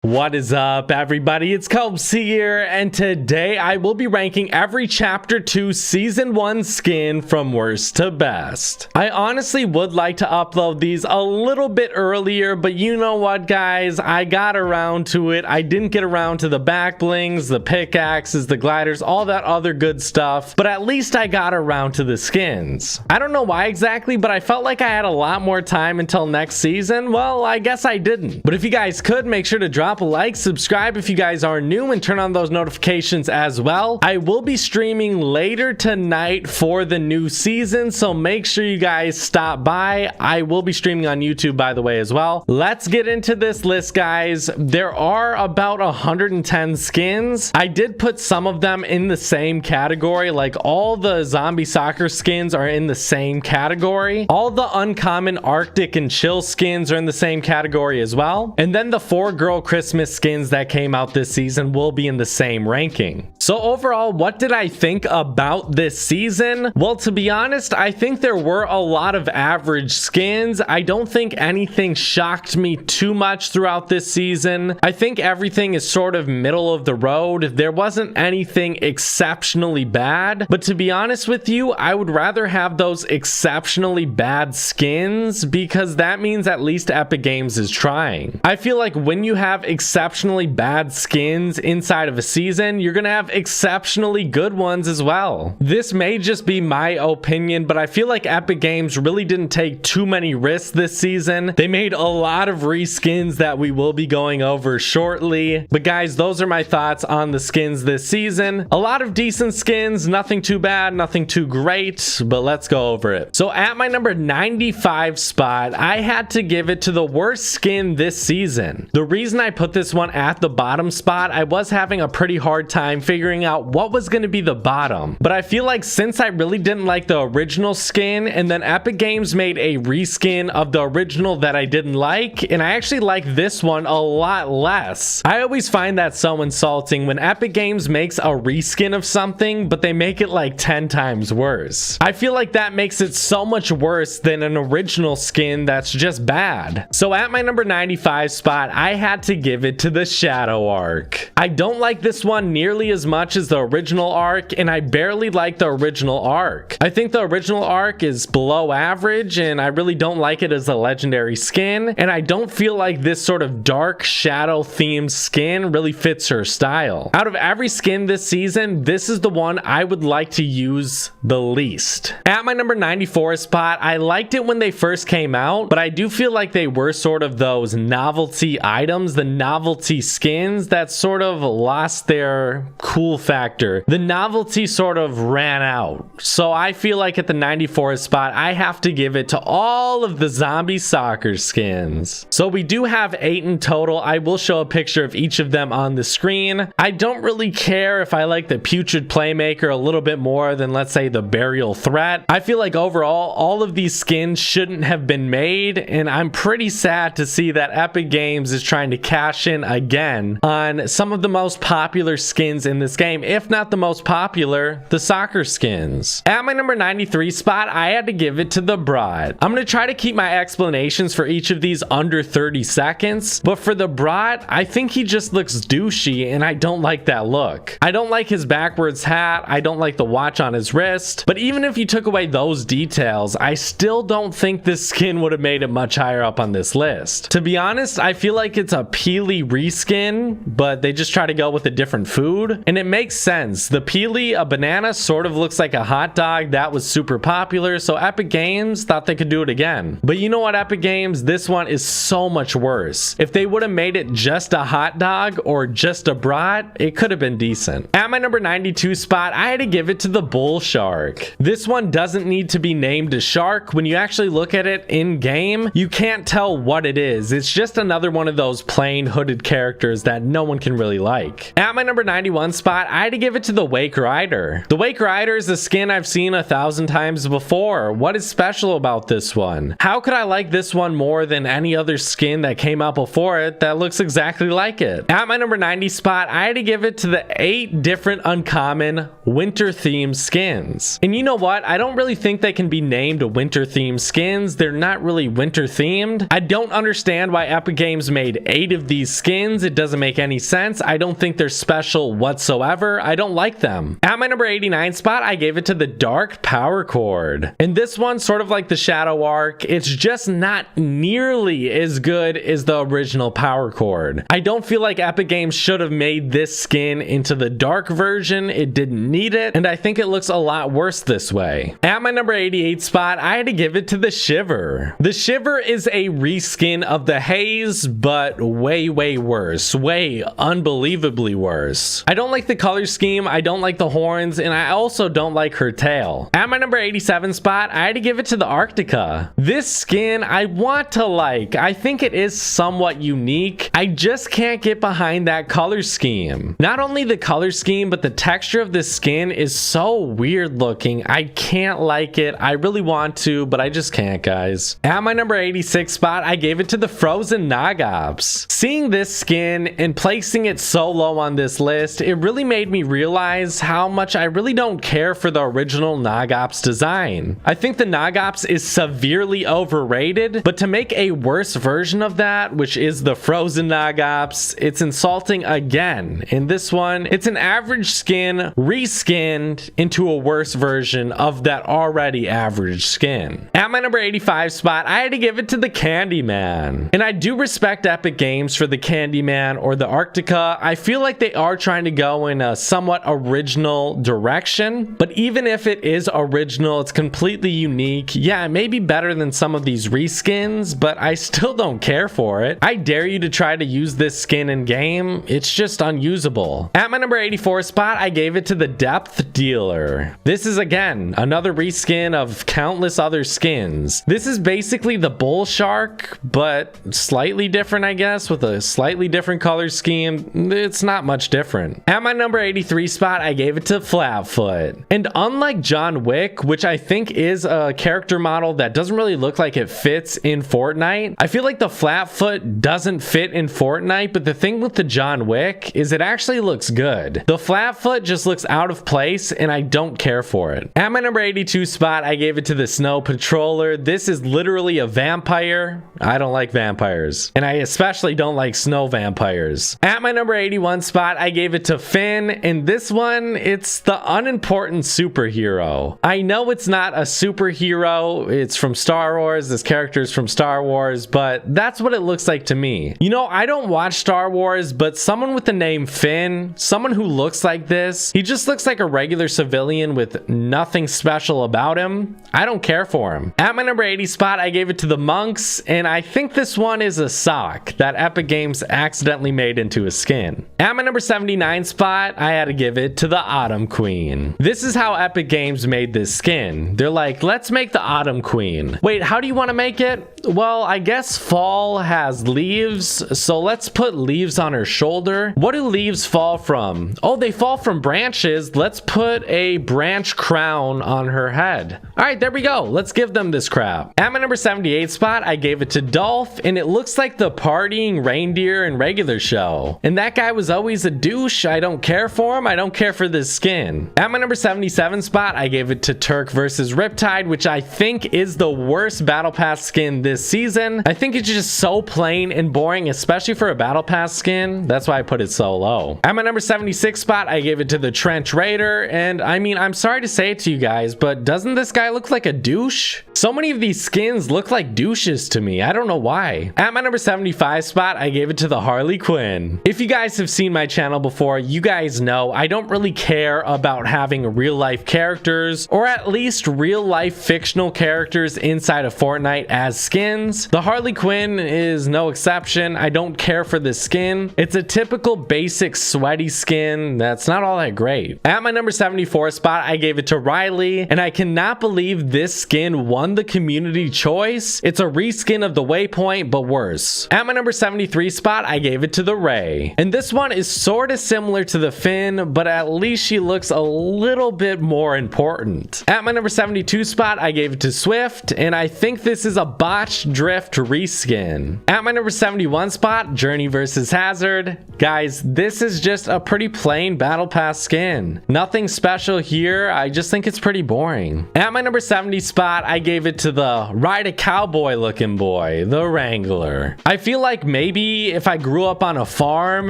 What is up, everybody? It's Cobes here, and today I will be ranking every Chapter 2 Season 1 skin from worst to best. I honestly would like to upload these a little bit earlier, but you know what, guys? I got around to it. I didn't get around to the back blings, the pickaxes, the gliders, all that other good stuff, but at least I got around to the skins. I don't know why exactly, but I felt like I had a lot more time until next season. Well, I guess I didn't. But if you guys could, make sure to drop a like, subscribe if you guys are new, and turn on those notifications as well. I will be streaming later tonight for the new season, so make sure you guys stop by. I will be streaming on YouTube, by the way, as well. Let's get into this list, guys. There are about 110 skins. I did put some of them in the same category, like all the zombie soccer skins are in the same category. All the uncommon Arctic and chill skins are in the same category as well. And then the 4-girl Christmas skins that came out this season will be in the same ranking. So overall, what did I think about this season? Well, to be honest, I think there were a lot of average skins. I don't think anything shocked me too much throughout this season. I think everything is sort of middle of the road. There wasn't anything exceptionally bad, but to be honest with you, I would rather have those exceptionally bad skins because that means at least Epic Games is trying. I feel like when you have exceptionally bad skins inside of a season, you're gonna have exceptionally good ones as well. This may just be my opinion, but I feel like Epic Games really didn't take too many risks this season. They made a lot of reskins that we will be going over shortly. But guys, those are my thoughts on the skins this season. A lot of decent skins, nothing too bad, nothing too great, but let's go over it. So at my number 95 spot, I had to give it to the worst skin this season. The reason I put this one at the bottom spot, I was having a pretty hard time figuring out what was going to be the bottom, but I feel like since I really didn't like the original skin, and then Epic Games made a reskin of the original that I didn't like, and I actually like this one a lot less. I always find that so insulting when Epic Games makes a reskin of something, but they make it like 10 times worse. I feel like that makes it so much worse than an original skin that's just bad. So at my number 95 spot, I had to give it to the Shadow Arc. I don't like this one nearly as much as the original arc, and I barely like the original arc. I think the original arc is below average, and I really don't like it as a legendary skin, and I don't feel like this sort of dark shadow themed skin really fits her style. Out of every skin this season, this is the one I would like to use the least. At my number 94 spot, I liked it when they first came out, but I do feel like they were sort of those novelty items, the novelty skins that sort of lost their cool factor. The novelty sort of ran out. So I feel like at the 94th spot, I have to give it to all of the zombie soccer skins. So we do have 8 in total. I will show a picture of each of them on the screen. I don't really care if I like the Putrid Playmaker a little bit more than, let's say, the Burial Threat. I feel like overall, all of these skins shouldn't have been made, and I'm pretty sad to see that Epic Games is trying to cash in again on some of the most popular skins in this game, if not the most popular, the soccer skins. At my number 93 spot, I had to give it to the Brat. I'm going to try to keep my explanations for each of these under 30 seconds, but for the Brat, I think he just looks douchey, and I don't like that look. I don't like his backwards hat, I don't like the watch on his wrist, but even if you took away those details, I still don't think this skin would have made it much higher up on this list. To be honest, I feel like it's a Peely reskin, but they just try to go with a different food, and it makes sense. The Peely, a banana, sort of looks like a hot dog. That was super popular, so Epic Games thought they could do it again. But you know what, Epic Games? This one is so much worse. If they would have made it just a hot dog or just a brat, it could have been decent. At my number 92 spot, I had to give it to the Bull Shark. This one doesn't need to be named a shark. When you actually look at it in game, you can't tell what it is. It's just another one of those plain hooded characters that no one can really like. At my number 91 spot, I had to give it to the Wake Rider. The Wake Rider is a skin I've seen 1,000 times before. What is special about this one? How could I like this one more than any other skin that came out before it that looks exactly like it? At my number 90 spot, I had to give it to the 8 different uncommon winter themed skins. And you know what? I don't really think they can be named winter themed skins. They're not really winter themed. I don't understand why Epic Games made 8 of these skins. It doesn't make any sense. I don't think they're special whatsoever. I don't like them. At my number 89 spot, I gave it to the Dark Power Chord. And this one, sort of like the Shadow Arc, it's just not nearly as good as the original Power Chord. I don't feel like Epic Games should have made this skin into the dark version. It didn't need it, and I think it looks a lot worse this way. At my number 88 spot, I had to give it to the Shiver. The Shiver is a reskin of the Haze, but way worse. Way unbelievably worse. I don't like the color scheme, I don't like the horns, and I also don't like her tail. At my number 87 spot, I had to give it to the Arctica. This skin I want to like. I think it is somewhat unique. I just can't get behind that color scheme. Not only the color scheme, but the texture of this skin is so weird looking. I can't like it. I really want to, but I just can't, guys. At my number 86 spot, I gave it to the Frozen Nogops. Seeing this skin and placing it so low on this list, it really made me realize how much I really don't care for the original Nogops design. I think the Nogops is severely overrated, but to make a worse version of that, which is the Frozen Nogops, it's insulting again. In this one, it's an average skin reskinned into a worse version of that already average skin. At my number 85 spot, I had to give it to the Candyman. And I do respect Epic Games for the Candyman or the Arctica. I feel like they are trying to go in a somewhat original direction, but even if it is original, it's completely unique. Yeah, it may be better than some of these reskins, but I still don't care for it. I dare you to try to use this skin in game. It's just unusable. At my number 84 spot, I gave it to the Depth Dealer. This is again another reskin of countless other skins. This is basically the Bull Shark, but slightly different, I guess, with a slightly different color scheme. It's not much different. At my number 83 spot, I gave it to Flatfoot. And unlike John Wick, which I think is a character model that doesn't really look like it fits in Fortnite, I feel like the Flatfoot doesn't fit in Fortnite, but the thing with the John Wick is it actually looks good. The Flatfoot just looks out of place, and I don't care for it. At my number 82 spot, I gave it to the Snow Patroller. This is literally a vampire. I don't like vampires, and I especially don't like snow vampires. At my number 81 spot, I gave it to Finn, and this one, it's the unimportant superhero. I know it's not a superhero, it's from Star Wars, this character is from Star Wars, but that's what it looks like to me. You know, I don't watch Star Wars, but someone with the name Finn, someone who looks like this, he just looks like a regular civilian with nothing special about him. I don't care for him. At my number 80 spot, I gave it to the Monks, and I think this one is a sock that Epic Games accidentally made into a skin. At my number 79 spot, I had to give it to the Autumn Queen. This is how Epic Games made this skin. They're like, let's make the Autumn Queen. Wait, how do you want to make it? Well, I guess fall has leaves, so let's put leaves on her shoulder. What do leaves fall from? Oh, they fall from branches. Let's put a branch crown on her head. All right, there we go. Let's give them this crap. At my number 78 spot, I gave it to Dolph, and it looks like the partying reindeer in regular show. And that guy was always a douche. I don't care for him. I don't care for this skin. At my number 77 spot, I gave it to Turk versus Riptide, which I think is the worst Battle Pass skin this season. I think it's just so plain and boring, especially for a Battle Pass skin. That's why I put it so low. At my number 76 spot, I gave it to the Trench Raider, and I mean, I'm sorry to say it to you guys, but doesn't this guy look like a douche? So many of these skins look like douches to me. I don't know why. At my number 75 spot, I gave it to the Harley Quinn. If you guys have seen my channel before, you guys know I don't really care about having real life characters, or at least real life fictional characters inside of Fortnite as skins. The Harley Quinn is no exception. I don't care for this skin. It's a typical basic sweaty skin that's not all that great. At my number 74 spot, I gave it to Riley, and I cannot believe this skin won the community choice. It's a reskin of the Waypoint, but worse. At my number 73 spot, I gave it to the Ray. And this one is sort of similar to the Finn, but at least she looks a little bit more important. At my number 72 spot, I gave it to Swift, and I think this is a botched drift reskin. At my number 71 spot, Journey versus Hazard. Guys, this is just a pretty plain Battle Pass skin. Nothing special here. I just think it's pretty boring. At my number 70 spot, I gave it to the Ride a Cowboy looking boy, the Wrangler. I feel like maybe maybe if I grew up on a farm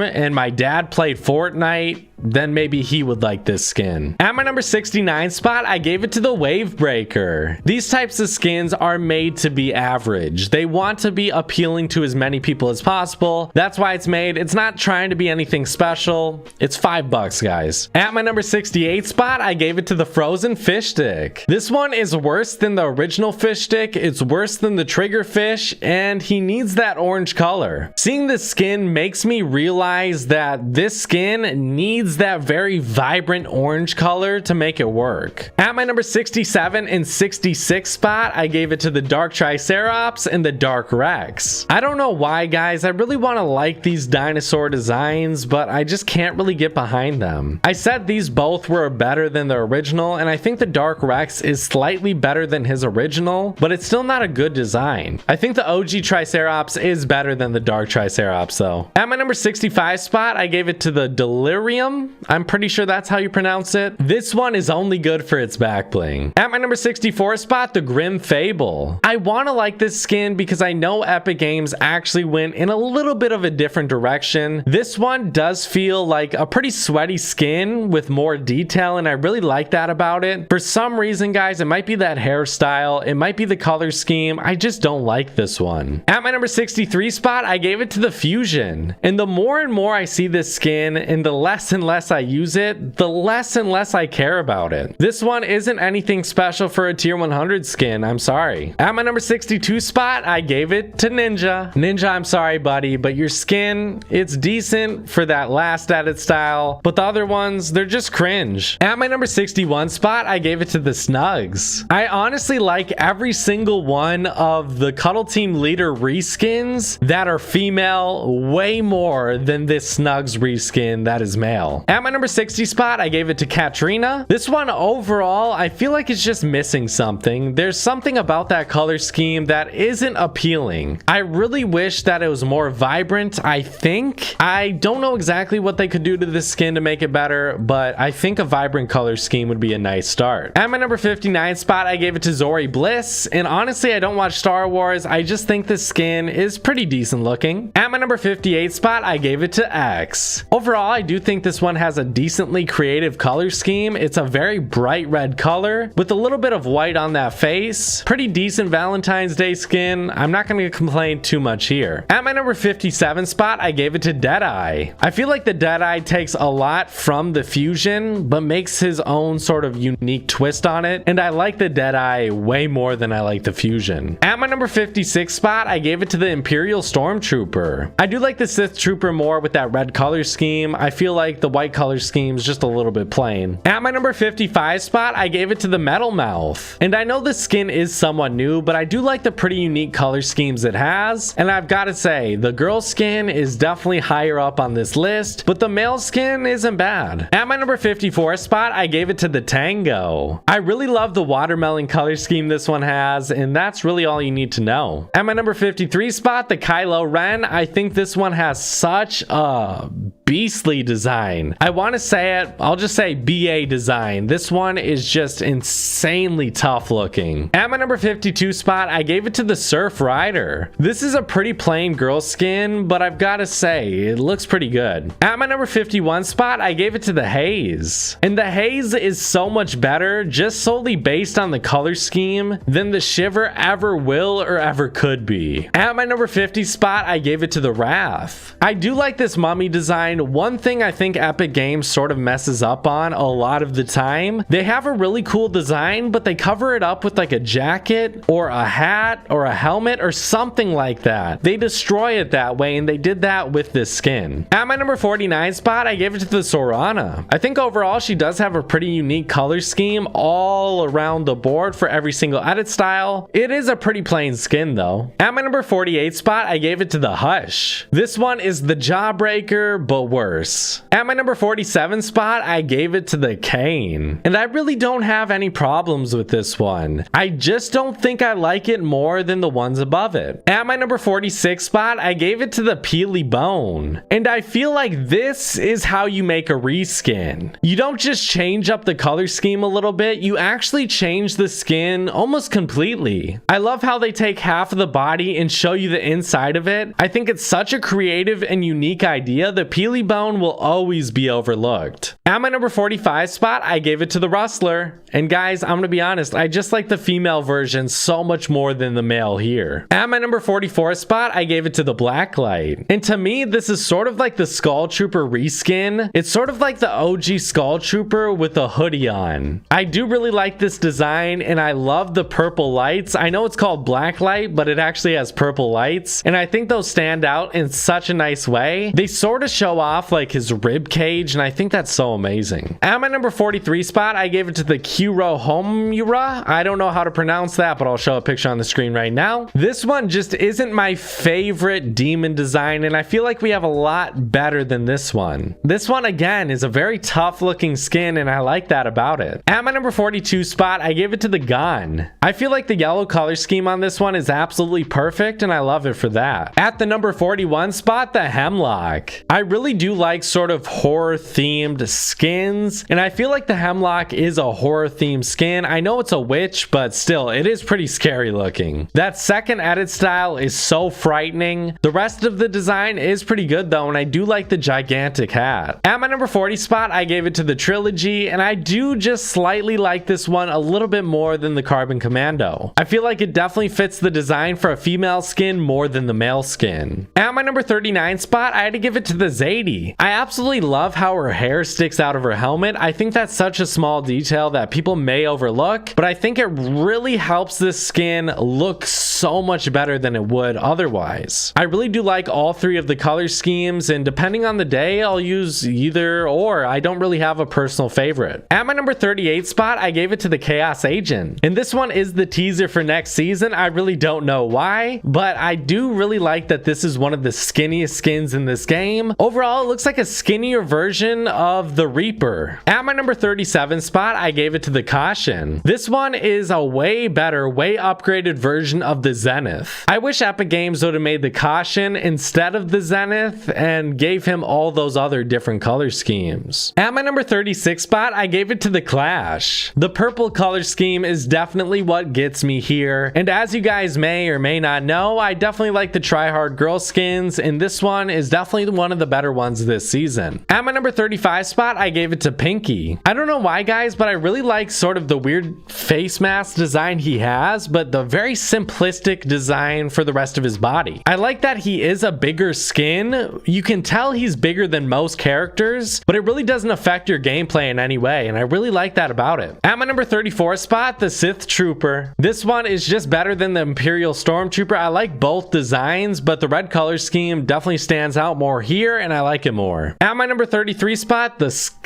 and my dad played Fortnite, then maybe he would like this skin. At my number 69 spot, I gave it to the Wave Breaker. These types of skins are made to be average. They want to be appealing to as many people as possible. That's why it's made. It's not trying to be anything special. It's $5, guys. At my number 68 spot, I gave it to the Frozen Fish Stick. This one is worse than the original fish stick. It's worse than the trigger fish, and he needs that orange color. Seeing this skin makes me realize that this skin needs that very vibrant orange color to make it work. At my number 67 and 66 spot, I gave it to the Dark Triceratops and the Dark Rex. I don't know why, guys. I really want to like these dinosaur designs, but I just can't really get behind them. I said these both were better than the original, and I think the Dark Rex is slightly better than his original, but it's still not a good design. I think the OG Triceratops is better than the Dark Triceratops though. At my number 65 spot, I gave it to the Delirium. I'm pretty sure that's how you pronounce it. This one is only good for its back bling. At my number 64 spot, the Grim Fable. I want to like this skin because I know Epic Games actually went in a little bit of a different direction. This one does feel like a pretty sweaty skin with more detail, and I really like that about it. For some reason, guys, it might be that hairstyle, it might be the color scheme. I just don't like this one. At my number 63 spot, I gave it to the Fusion. And the more and more I see this skin and the less and less I use it, the less and less I care about it. This one isn't anything special for a tier 100 skin. I'm sorry. At my number 62 spot, I gave it to Ninja. Ninja, I'm sorry, buddy, but your skin, it's decent for that last edit style, but the other ones, they're just cringe. At my number 61 spot, I gave it to the Snugs. I honestly like every single one of the Cuddle Team Leader reskins that are female way more than this Snugs reskin that is male. At my number 60 spot, I gave it to Katrina. This one overall, I feel like it's just missing something. There's something about that color scheme that isn't appealing. I really wish that it was more vibrant, I think. I don't know exactly what they could do to this skin to make it better, but I think a vibrant color scheme would be a nice start. At my number 59 spot, I gave it to Zori Bliss, and honestly, I don't watch Star Wars. I just think this skin is pretty decent looking. At my number 58 spot, I gave it to X. Overall, I do think this one has a decently creative color scheme. It's a very bright red color with a little bit of white on that face. Pretty decent Valentine's Day skin. I'm not going to complain too much here. At my number 57 spot, I gave it to Deadeye. I feel like the Deadeye takes a lot from the Fusion, but makes his own sort of unique twist on it, and I like the Deadeye way more than I like the Fusion. At my number 56 spot, I gave it to the Imperial Stormtrooper. I do like the Sith Trooper more with that red color scheme. I feel like the white color scheme is just a little bit plain. At my number 55 spot, I gave it to the Metal Mouth. And I know the skin is somewhat new, but I do like the pretty unique color schemes it has. And I've got to say, the girl skin is definitely higher up on this list, but the male skin isn't bad. At my number 54 spot, I gave it to the Tango. I really love the watermelon color scheme this one has, and that's really all you need to know. At my number 53 spot, the Kylo Ren. I think this one has such a beastly design. I want to say it, I'll just say BA design. This one is just insanely tough looking. At my number 52 spot, I gave it to the Surf Rider. This is a pretty plain girl skin, but I've got to say, it looks pretty good. At my number 51 spot, I gave it to the Haze. And the Haze is so much better, just solely based on the color scheme, than the Shiver ever will or ever could be. At my number 50 spot, I gave it to the Wrath. I do like this mummy design. One thing I think Epic Games sort of messes up on a lot of the time, they have a really cool design, but they cover it up with like a jacket or a hat or a helmet or something like that. They destroy it that way, and they did that with this skin. At my number 49 spot, I gave it to the Sorana. I think overall she does have a pretty unique color scheme all around the board for every single edit style. It is a pretty plain skin though. At my number 48 spot, I gave it to the Hush. This one is the Jawbreaker, but worse. At my my number 47 spot, I gave it to the Kane. And I really don't have any problems with this one. I just don't think I like it more than the ones above it. At my number 46 spot, I gave it to the Peely Bone. And I feel like this is how you make a reskin. You don't just change up the color scheme a little bit, you actually change the skin almost completely. I love how they take half of the body and show you the inside of it. I think it's such a creative and unique idea. The Peely Bone will always be overlooked. At my number 45 spot, I gave it to the Rustler. And guys, I'm gonna be honest, I just like the female version so much more than the male here. At my number 44 spot, I gave it to the Blacklight. And to me, this is sort of like the Skull Trooper reskin. It's sort of like the OG Skull Trooper with a hoodie on. I do really like this design and I love the purple lights. I know it's called Blacklight, but it actually has purple lights. And I think those stand out in such a nice way. They sort of show off like his rib cage and I think that's so amazing. At my number 43 spot, I gave it to the Kuro Homura. I don't know how to pronounce that, but I'll show a picture on the screen right now. This one just isn't my favorite demon design and I feel like we have a lot better than this one. This one again is a very tough looking skin and I like that about it. At my number 42 spot, I gave it to the Gun. I feel like the yellow color scheme on this one is absolutely perfect and I love it for that. At the number 41 spot, the Hemlock. I really do like sort of horror themed skins and I feel like the Hemlock is a horror themed skin. I know it's a witch, but still it is pretty scary looking. That second edit style is so frightening. The rest of the design is pretty good though and I do like the gigantic hat. At my number 40 spot, I gave it to the Trilogy and I do just slightly like this one a little bit more than the Carbon Commando. I feel like it definitely fits the design for a female skin more than the male skin. At my number 39 spot, I had to give it to the Zadie. I absolutely love how her hair sticks out of her helmet. I think that's such a small detail that people may overlook, but I think it really helps this skin look so much better than it would otherwise. I really do like all three of the color schemes and depending on the day, I'll use either or. I don't really have a personal favorite. At my number 38 spot, I gave it to the Chaos Agent. And this one is the teaser for next season. I really don't know why, but I do really like that this is one of the skinniest skins in this game. Overall, it looks like a skinnier version of the Reaper. At my number 37 spot, I gave it to the Caution. This one is a way better, way upgraded version of the Zenith. I wish Epic Games would have made the Caution instead of the Zenith and gave him all those other different color schemes. At my number 36 spot, I gave it to the Clash. The purple color scheme is definitely what gets me here. And as you guys may or may not know, I definitely like the Tryhard Girl skins, and this one is definitely one of the better ones this season. At my number 35 spot, I gave it to Pinky. I don't know why guys, but I really like sort of the weird face mask design he has, but the very simplistic design for the rest of his body. I like that he is a bigger skin. You can tell he's bigger than most characters, but it really doesn't affect your gameplay in any way, and I really like that about it. At my number 34 spot, the Sith Trooper. This one is just better than the Imperial Stormtrooper. I like both designs, but the red color scheme definitely stands out more here, and I like it more. At my number 33 spot, the Sclaxis.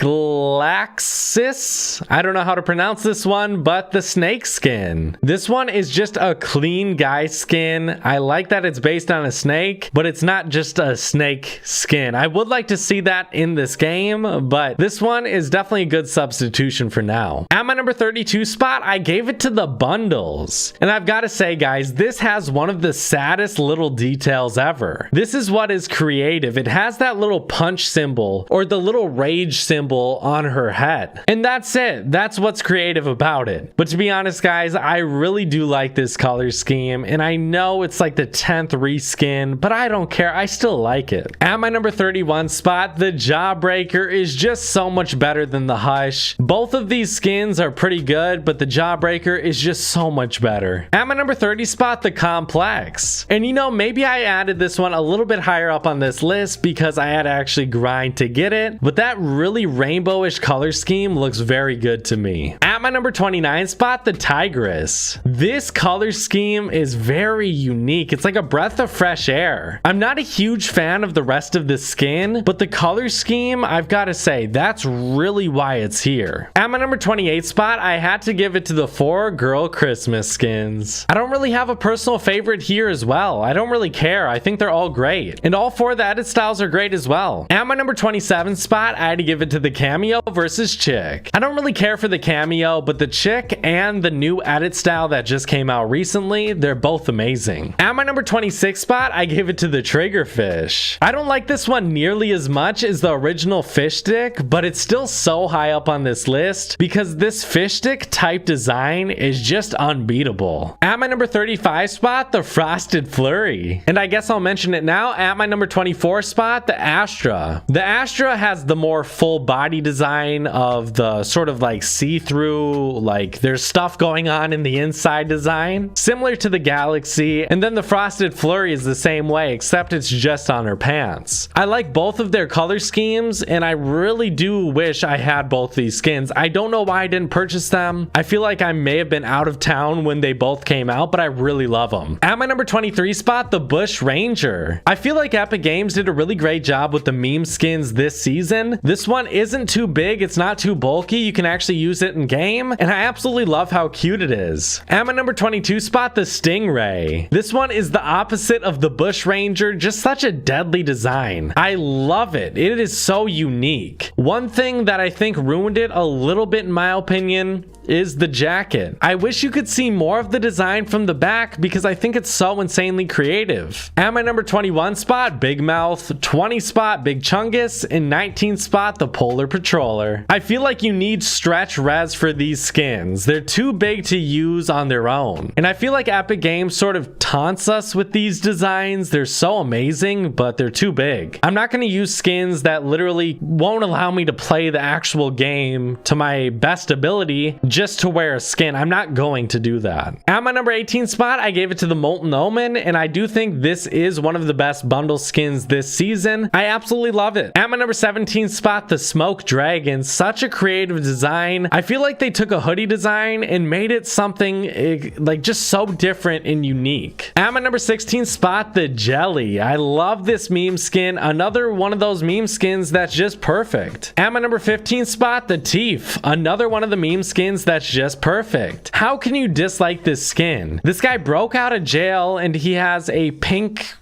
I don't know how to pronounce this one, but the snake skin. This one is just a clean guy skin. I like that it's based on a snake, but it's not just a snake skin. I would like to see that in this game, but this one is definitely a good substitution for now. At my number 32 spot, I gave it to the bundles. And I've got to say, guys, this has one of the saddest little details ever. This is what is creative. It has that little punch symbol or the little rage symbol on her head. And that's it. That's what's creative about it. But to be honest, guys, I really do like this color scheme. And I know it's like the 10th reskin, but I don't care. I still like it. At my number 31 spot, the Jawbreaker is just so much better than the Hush. Both of these skins are pretty good, but the Jawbreaker is just so much better. At my number 30 spot, the Complex. And you know, maybe I added this one a little bit higher up on this list because I had to actually grind to get it, but that really really rainbowish color scheme looks very good to me. At my number 29 spot, the Tigress. This color scheme is very unique. It's like a breath of fresh air. I'm not a huge fan of the rest of the skin, but the color scheme, I've got to say, that's really why it's here. At my number 28 spot, I had to give it to the 4 girl Christmas skins. I don't really have a personal favorite here as well. I don't really care. I think they're all great. And all 4 of the edit styles are great as well. At my number 27 spot, I had to give it to the cameo versus chick. I don't really care for the cameo, but the chick and the new edit style that just came out recently, they're both amazing. At my number 26 spot, I gave it to the triggerfish. I don't like this one nearly as much as the original fish stick, but it's still so high up on this list because this fish stick type design is just unbeatable. At my number 35 spot, the frosted flurry. And I guess I'll mention it now. At my number 24 spot, the Astra. The Astra has the more full body design of the sort of like see-through, like there's stuff going on in the inside design, similar to the Galaxy. And then the frosted flurry is the same way, except it's just on her pants. I like both of their color schemes, and I really do wish I had both these skins. I don't know why I didn't purchase them. I feel like I may have been out of town when they both came out, but I really love them. At my number 23 spot, the Bush Ranger. I feel like Epic Games did a really great job with the meme skins this season. This one isn't too big, it's not too bulky, you can actually use it in game, and I absolutely love how cute it is. At my number 22 spot, the Stingray. This one is the opposite of the Bush Ranger, just such a deadly design. I love it. It is so unique. One thing that I think ruined it a little bit in my opinion is the jacket. I wish you could see more of the design from the back because I think it's so insanely creative. At my number 21 spot, Big Mouth, 20 spot, Big Chungus, and 19 spot, the Polar Patroller. I feel like you need stretch res for these skins. They're too big to use on their own. And I feel like Epic Games sort of taunts us with these designs. They're so amazing, but they're too big. I'm not going to use skins that literally won't allow me to play the actual game to my best ability just to wear a skin. I'm not going to do that. At my number 18 spot, I gave it to the Molten Omen, and I do think this is one of the best bundle skins this season. I absolutely love it. At my number 17 spot, the Smoke Dragon. Such a creative design. I feel like they took a hoodie design and made it something like just so different and unique. At my number 16 spot, the Jelly. I love this meme skin. Another one of those meme skins that's just perfect. At my number 15 spot, the Teef. Another one of the meme skins that's just perfect. How can you dislike this skin? This guy broke out of jail and he has a pink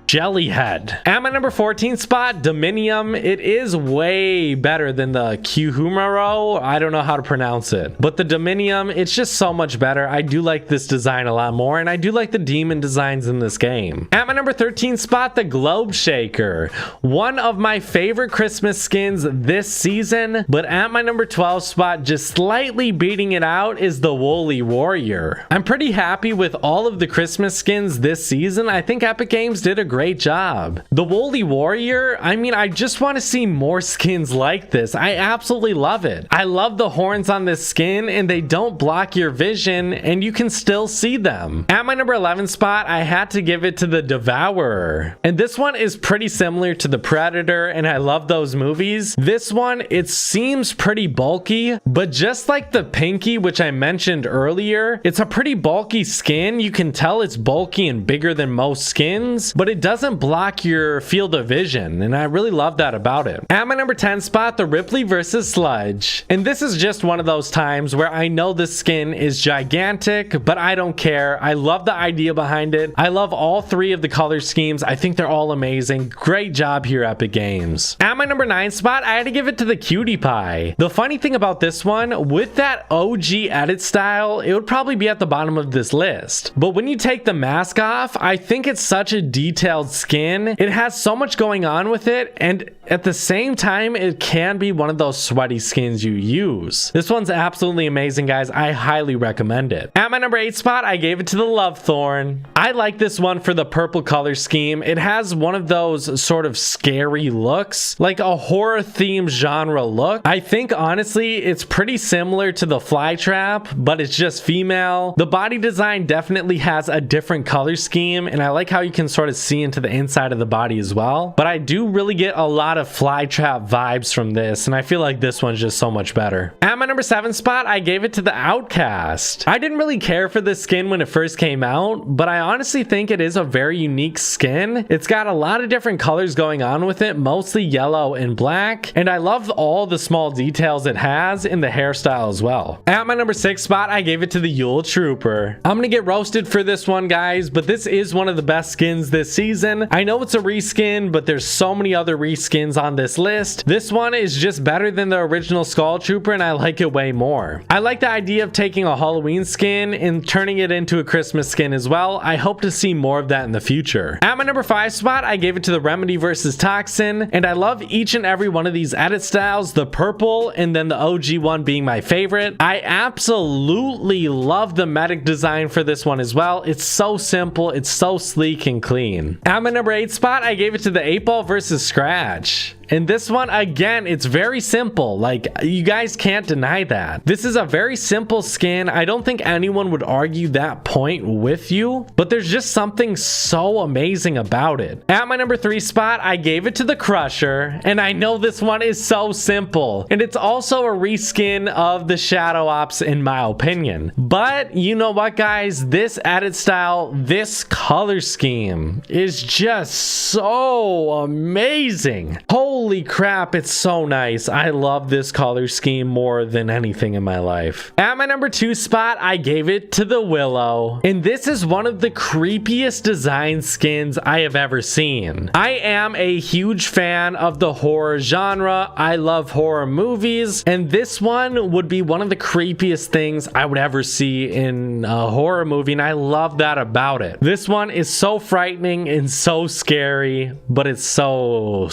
jelly head. At my number 14 spot, Dominium. It is way better than the Kyuhumaro. I don't know how to pronounce it, but the Dominium, it's just so much better. I do like this design a lot more, and I do like the demon designs in this game. At my number 13 spot, the Globe Shaker. One of my favorite Christmas skins this season, but at my number 12 spot, just slightly beating it out, is the Woolly Warrior. I'm pretty happy with all of the Christmas skins this season. I think Epic Games did a great job. The Woolly Warrior, I mean, I just want to see more skins like this. I absolutely love it. I love the horns on this skin, and they don't block your vision, and you can still see them. At my number 11 spot, I had to give it to the Devourer. And this one is pretty similar to the Predator, and I love those movies. This one, it seems pretty bulky, but just like the Pinky, which I mentioned earlier, it's a pretty bulky skin. You can tell it's bulky and bigger than most skins, but it doesn't block your field of vision, and I really love that about it. At my number 10 spot, the Ripley versus Sludge. And this is just one of those times where I know this skin is gigantic, but I don't care. I love the idea behind it. I love all 3 of the color schemes. I think they're all amazing. Great job here, Epic Games. At my number 9 spot, I had to give it to the Cutie Pie. The funny thing about this one, with that OG edit style, it would probably be at the bottom of this list. But when you take the mask off, I think it's such a detailed skin. It has so much going on with it, and at the same time, it can be one of those sweaty skins you use. This one's absolutely amazing, guys. I highly recommend it. At my number 8 spot, I gave it to the Love Thorn. I like this one for the purple color scheme. It has one of those sort of scary looks, like a horror themed genre look. I think honestly, it's pretty similar to the Flytrap, but it's just female. The body design definitely has a different color scheme, and I like how you can sort of see into the inside of the body as well. But I do really get a lot of Flytrap vibes from this, and I feel like this one's just so much better. At my number 7 spot, I gave it to the Outcast. I didn't really care for this skin when it first came out, but I honestly think it is a very unique skin. It's got a lot of different colors going on with it, mostly yellow and black, and I love all the small details it has in the hairstyle as well. At my number 6 spot, I gave it to the Yule Trooper. I'm gonna get roasted for this one, guys, but this is one of the best skins this season. I know it's a reskin, but there's so many other reskins on this list. This one is just better than the original Skull Trooper, and I like it way more. I like the idea of taking a Halloween skin and turning it into a Christmas skin as well. I hope to see more of that in the future. At my number 5 spot, I gave it to the Remedy versus Toxin, and I love each and every one of these edit styles, the purple and then the OG one being my favorite. I absolutely love the medic design for this one as well. It's so simple, it's so sleek and clean. At my number 8 spot, I gave it to the 8-Ball versus Scratch. And this one, again, it's very simple. Like, you guys can't deny that. This is a very simple skin. I don't think anyone would argue that point with you, but there's just something so amazing about it. At my number 3 spot, I gave it to the Crusher, and I know this one is so simple, and it's also a reskin of the Shadow Ops in my opinion. But you know what, guys? This edit style, this color scheme is just so amazing. Holy crap, it's so nice. I love this color scheme more than anything in my life. At my number 2 spot, I gave it to the Willow, and this is one of the creepiest design skins I have ever seen. I am a huge fan of the horror genre. I love horror movies, and this one would be one of the creepiest things I would ever see in a horror movie, and I love that about it. This one is so frightening and so scary, but it's so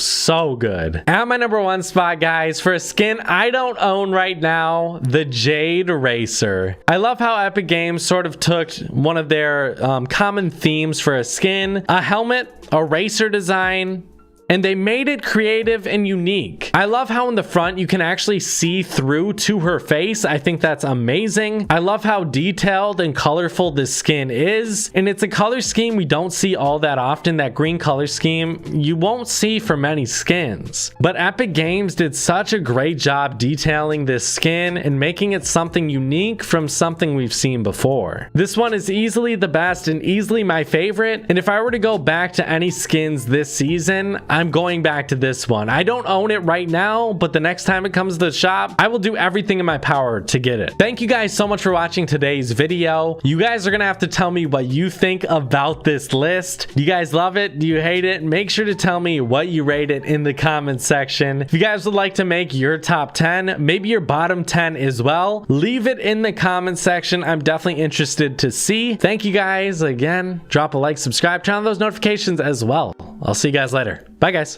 good. At my number 1 spot, guys, for a skin I don't own right now, the Jade Racer. I love how Epic Games sort of took one of their common themes for a skin, a helmet, a racer design, and they made it creative and unique. I love how in the front you can actually see through to her face. I think that's amazing. I love how detailed and colorful this skin is, and it's a color scheme we don't see all that often. That green color scheme you won't see for many skins, but Epic Games did such a great job detailing this skin and making it something unique from something we've seen before. This one is easily the best and easily my favorite, and if I were to go back to any skins this season, I'm going back to this one. I don't own it right now, but the next time it comes to the shop, I will do everything in my power to get it. Thank you guys so much for watching today's video. You guys are gonna have to tell me what you think about this list. Do you guys love it? Do you hate it? Make sure to tell me what you rate it in the comment section. If you guys would like to make your top 10, maybe your bottom 10 as well, leave it in the comment section. I'm definitely interested to see. Thank you guys again. Drop a like, subscribe, turn on those notifications as well. I'll see you guys later. Bye, guys.